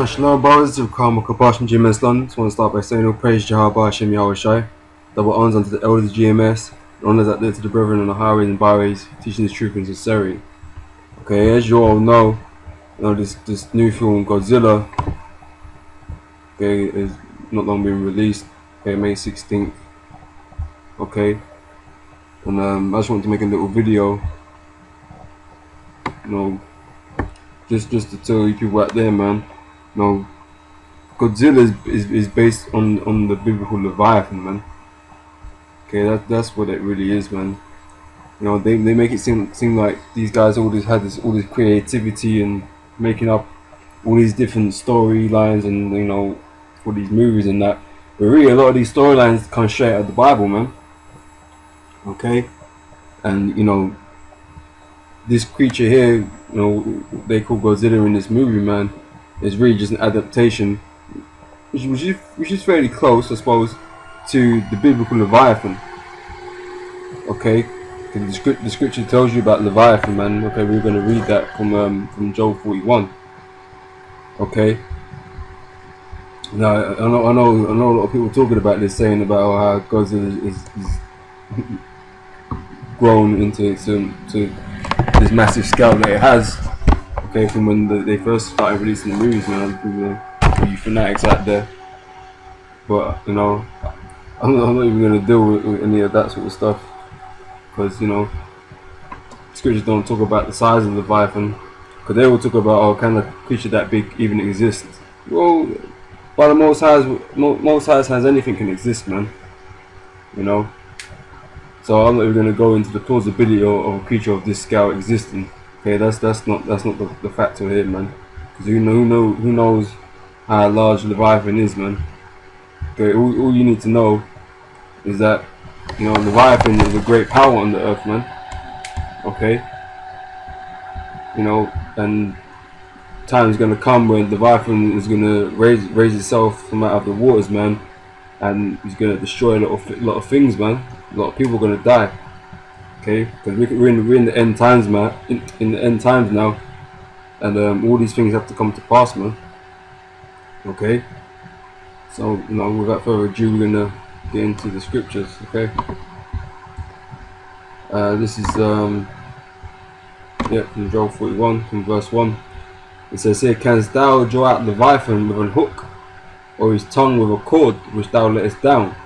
Shalom brothers of Karma Kabash and GMS London. Just want to start by saying all praise Jehovah Hashem Yahweh Shai. Double honors unto the elders of GMS, and honors out there to the brethren on the highways and byways, teaching the truth and sincerity. Okay, as you all know, this new film Godzilla, okay, is not long been released. Okay, May 16th. Okay, and I just wanted to make a little video, just to tell you people out there, man. Godzilla is based on the biblical Leviathan, man. Okay, that's what it really is, man. They make it seem like these guys all this creativity and making up all these different storylines and all these movies and that. But really, a lot of these storylines come straight out of the Bible, man. Okay, and this creature here, they call Godzilla in this movie, man, is really just an adaptation, which is fairly close, I suppose, to the biblical Leviathan. Okay, the scripture tells you about Leviathan, man. Okay, we're going to read that from Job 41. Okay. Now I know a lot of people talking about this, saying about how Godzilla is grown into this massive scale that it has. Okay, from when they first started releasing the movies, man. For you fanatics out there, but I'm not even gonna deal with any of that sort of stuff, because scriptures don't talk about the size of the Leviathan, because they will talk about can a creature that big even exist. Well, by the Most High's hands, anything can exist, man. So I'm not even gonna go into the plausibility of a creature of this scale existing. Okay, that's not the factor here, man. Because who knows how large Leviathan is, man. Okay, all you need to know is that Leviathan is a great power on the earth, man. Okay, and time's gonna come when Leviathan is gonna raise itself from out of the waters, man, and he's gonna destroy a lot of things, man. A lot of people are gonna die. Okay, because we're in the end times, man. In the end times now, and all these things have to come to pass, man. Okay, so without further ado, we're gonna get into the scriptures. Okay, this is from Job 41 from verse 1. It says here, "Canst thou draw out Leviathan with an hook, or his tongue with a cord which thou lettest down?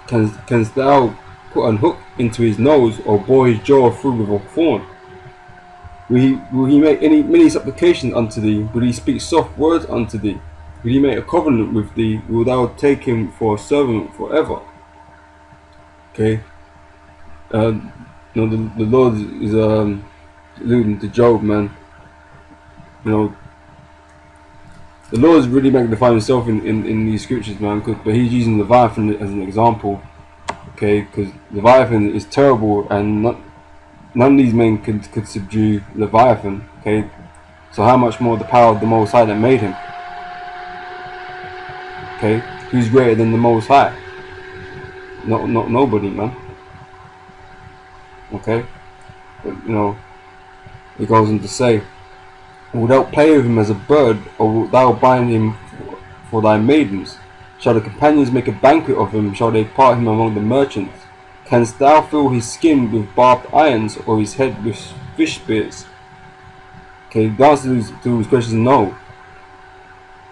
Canst thou put an hook into his nose, or bore his jaw through with a thorn? Will he make many supplications unto thee? Will he speak soft words unto thee? Will he make a covenant with thee? Will thou take him for a servant forever?" Okay. The Lord is alluding to Job, man. The Lord is really magnifying himself in these scriptures, man. But he's using Leviathan as an example. Okay, because Leviathan is terrible, and none of these men could subdue Leviathan. Okay, so how much more the power of the Most High that made him? Okay, who's greater than the Most High? Not nobody, man. Okay, but he goes on to say, "Wilt thou play with him as a bird, or wilt thou bind him for thy maidens? Shall the companions make a banquet of him? Shall they part him among the merchants? Canst thou fill his skin with barbed irons, or his head with fish spears?" Okay, the answer to these questions is no.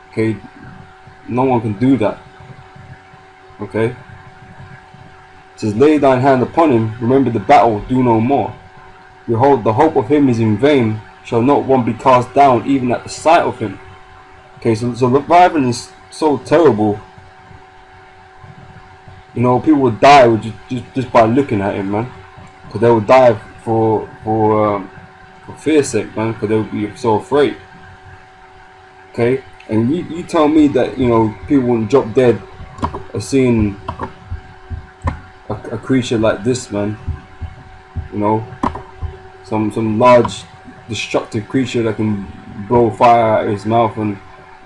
Okay, no one can do that. Okay, it says, "Lay thine hand upon him, remember the battle, do no more. Behold, the hope of him is in vain, shall not one be cast down even at the sight of him?" Okay, so Leviathan is so terrible. People would die with just by looking at him, man. Because they would die for fear's sake, man. Because they would be so afraid. Okay, and you tell me that people wouldn't drop dead of seeing a creature like this, man. Some large destructive creature that can blow fire out of his mouth and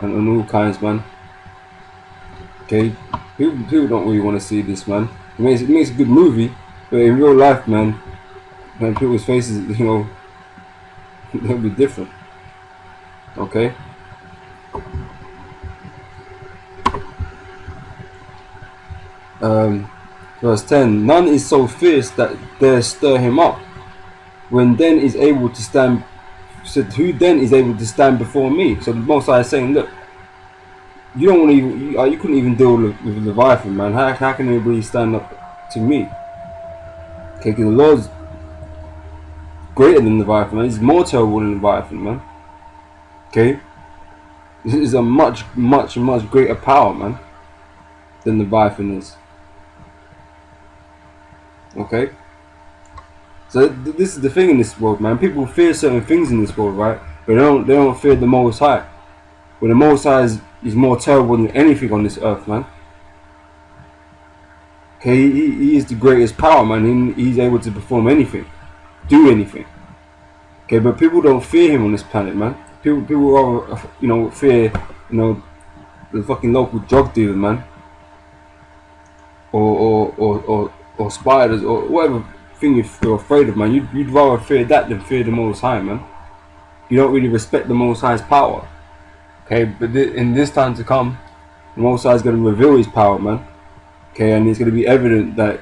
all kinds, man. Okay, people don't really want to see this, man. It makes a good movie, but in real life, man, people's faces, they'll be different. Okay, Verse 10, none is so fierce that dare stir him up. When then is able to stand, said, who then is able to stand before me? So the Most High is saying, look, you don't want to even, you couldn't even deal with Leviathan, man. How can anybody stand up to me? Okay, because the Lord's greater than Leviathan, man. He's more terrible than Leviathan, man. Okay, this is a much greater power, man, than Leviathan is. Okay, so this is the thing in this world, man. People fear certain things in this world, right? But they don't fear the Most High. But the Most High is more terrible than anything on this earth, man. Okay, he is the greatest power, man. He's able to perform anything, do anything. Okay, but people don't fear him on this planet, man. People are, fear, the fucking local drug dealer, man, or spiders or whatever thing you're afraid of, man. You'd rather fear that than fear the Most High, man. You don't really respect the Most High's power. Okay, but in this time to come, the Most High is going to reveal his power, man. Okay, and it's going to be evident that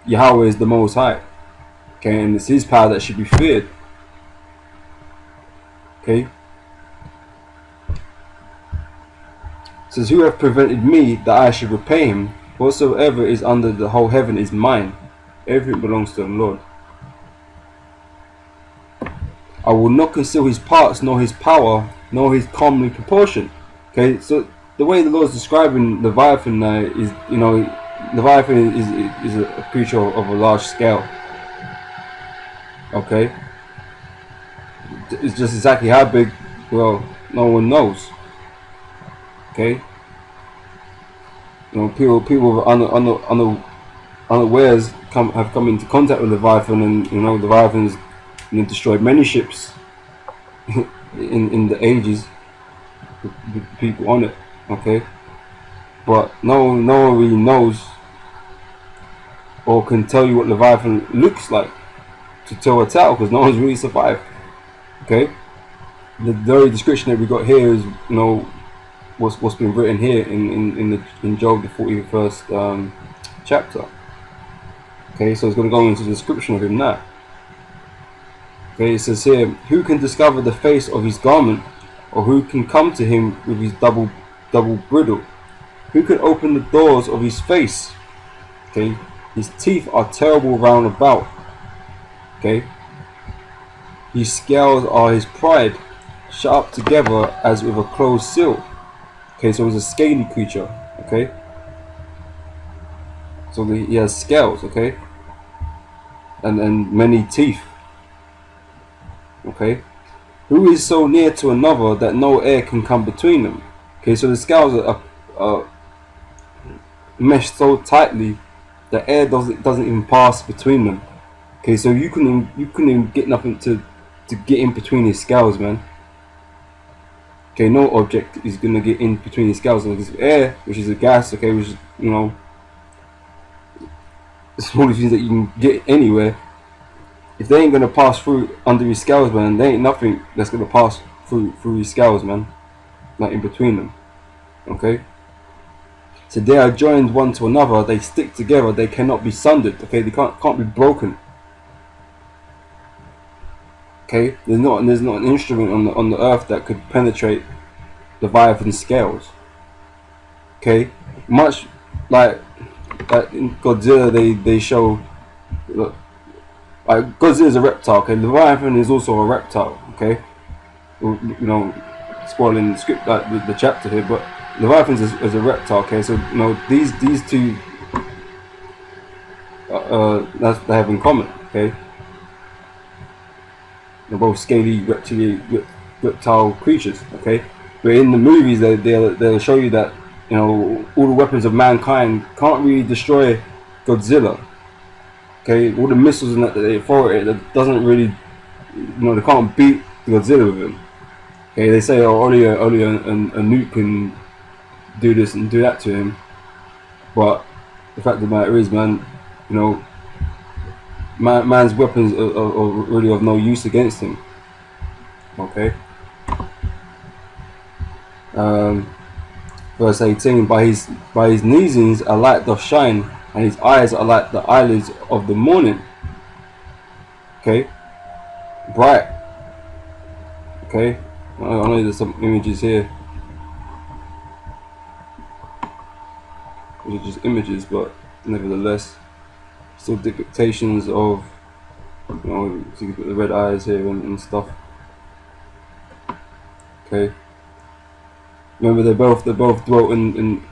Yahweh is the Most High. Okay, and it's his power that should be feared. Okay. It says, who hath prevented me that I should repay him? Whatsoever is under the whole heaven is mine. Everything belongs to the Lord. I will not conceal his parts, nor his power, nor his comely proportion. Okay, so the way the Lord is describing Leviathan is, Leviathan is a creature of a large scale. Okay, it's just exactly how big, well, no one knows. Okay, people unawares have come into contact with Leviathan, and Leviathan's destroyed many ships in the ages with people on it. Okay, but no one really knows or can tell you what Leviathan looks like to tell a tale, because no one's really survived. Okay, the very description that we got here is what's been written here in Job, the 41st chapter. Okay, so it's going to go into the description of him now. Okay, it says here, who can discover the face of his garment, or who can come to him with his double bridle? Who can open the doors of his face? Okay, his teeth are terrible round about. Okay, his scales are his pride, shut up together as with a closed seal. Okay, so he's a scaly creature. Okay, so he has scales. Okay, and many teeth. Okay, who is so near to another that no air can come between them? Okay, so the scales are meshed so tightly that air doesn't even pass between them. Okay, so you couldn't even get nothing to get in between his scales, man. Okay, no object is gonna get in between his scales. And this air, which is a gas, okay, which is it's all the things that you can get anywhere. If they ain't gonna pass through under his scales, man, there ain't nothing that's gonna pass through his scales, man. Not in between them. Okay. So they are joined one to another. They stick together. They cannot be sundered. Okay, they can't be broken. Okay, there's not an instrument on the earth that could penetrate Leviathan's scales. Okay, much like in Godzilla, they show. Look, like Godzilla is a reptile. Okay, Leviathan is also a reptile. Okay, spoiling the script, like the chapter here, but Leviathan is a reptile. Okay, so these two that's they have in common. Okay. They're both scaly reptile creatures, okay? But in the movies, they'll show you that all the weapons of mankind can't really destroy Godzilla. Okay, all the missiles and that they throw at it, that doesn't really, they can't beat Godzilla with him. Okay, they say only a nuke can do this and do that to him, but the fact of the matter is, man, man's weapons are really of no use against him. Okay. Verse 18, by his neesings a light doth shine, and his eyes are like the eyelids of the morning. Okay, bright. Okay, I know there's some images here, which are just images, but nevertheless, still depictions of, you know, so you can put the red eyes here and stuff. Okay. Remember, they both dwelt in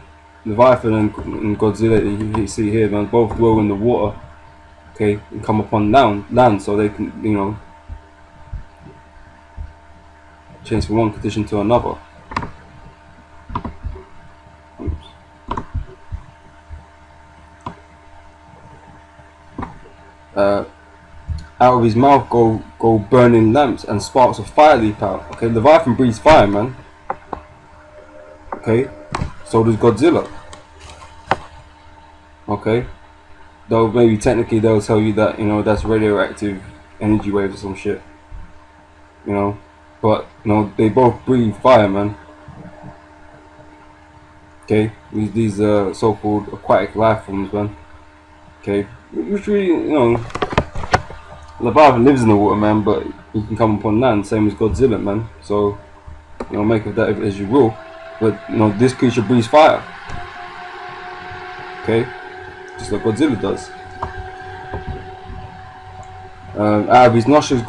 Leviathan and Godzilla. You see here, man, both dwell in the water. Okay, and come upon land, so they can, you know, change from one condition to another. Oops. Out of his mouth go burning lamps and sparks of fire leap out. Okay, Leviathan breathes fire, man. Okay, so does Godzilla. Okay, though maybe technically they'll tell you that, you know, that's radioactive energy waves or some shit, you know, but you know, they both breathe fire, man. Okay, these so-called aquatic life forms, man. Okay, which really, you know, Leviathan lives in the water, man, but he can come upon land, same as Godzilla, man. So, you know, make of that as you will. But you know, this creature breathes fire. Okay, just like Godzilla does. Out of his nostrils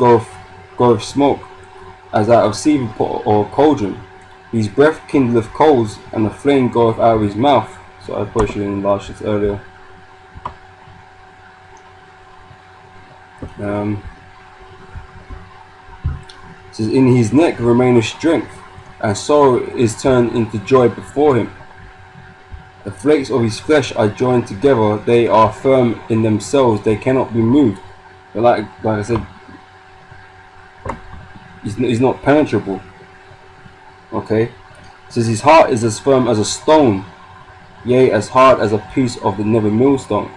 goeth smoke, as out of seething pot or cauldron. His breath kindleth coals, and the flame goeth out of his mouth. So I put you in last shit earlier. Says, in his neck remaineth strength, and sorrow is turned into joy before him. The flakes of his flesh are joined together; they are firm in themselves; they cannot be moved. But like I said, he's not penetrable. Okay, it says his heart is as firm as a stone, yea, as hard as a piece of the never millstone.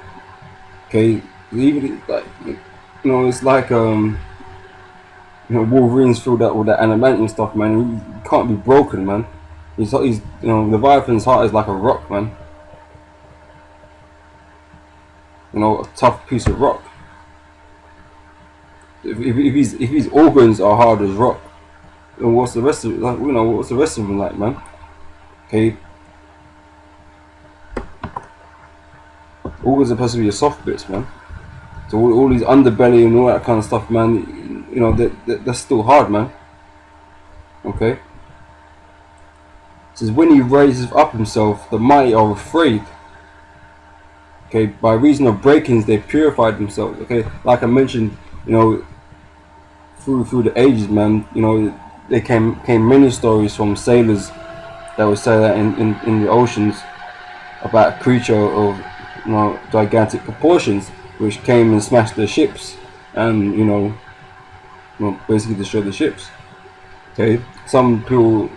Okay, even like, you know, it's like you know, Wolverine's filled out with that adamantium stuff, man. He can't be broken, man. He's you know, Leviathan's heart is like a rock, man. You know, a tough piece of rock. If his organs are hard as rock, then what's the rest of it like? You know, what's the rest of him like, man? Okay, organs are supposed to be your soft bits, man. So all these underbelly and all that kind of stuff, man. You know, that's still hard, man. Okay. It says, when he raises up himself, the mighty are afraid. Okay, by reason of breakings, they purified themselves. Okay, like I mentioned, you know, through the ages, man. You know, there came many stories from sailors that would say that in the oceans about a creature of, you know, gigantic proportions, which came and smashed their ships, and you know, basically destroyed the ships. Okay, some people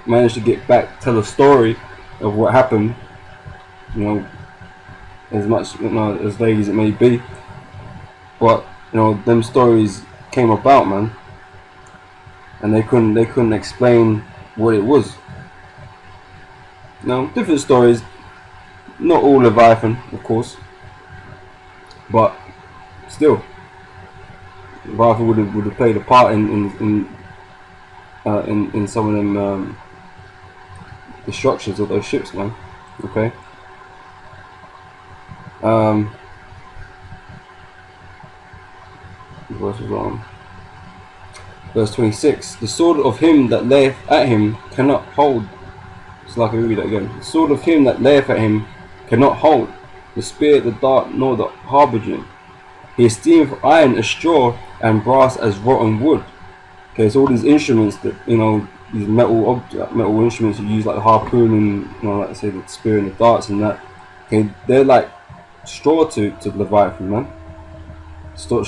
managed to get back, tell a story of what happened. You know, as much, you know, as vague as it may be, but you know, them stories came about, man, and they couldn't explain what it was. You know, different stories. Not all Leviathan, of course, but still, Leviathan would have played a part in some of them destructions of those ships, man. Okay. Verse was on. Verse 26. The sword of him that layeth at him cannot hold. It's like I read that again. The sword of him that layeth at him cannot hold. The spear, the dart, nor the harbinger. He esteemeth iron as straw, and brass as rotten wood. Okay, so all these instruments that, you know, these metal instruments you use, like the harpoon and, you know, like I say, the spear and the darts and that. Okay, they're like straw to Leviathan, man. Straws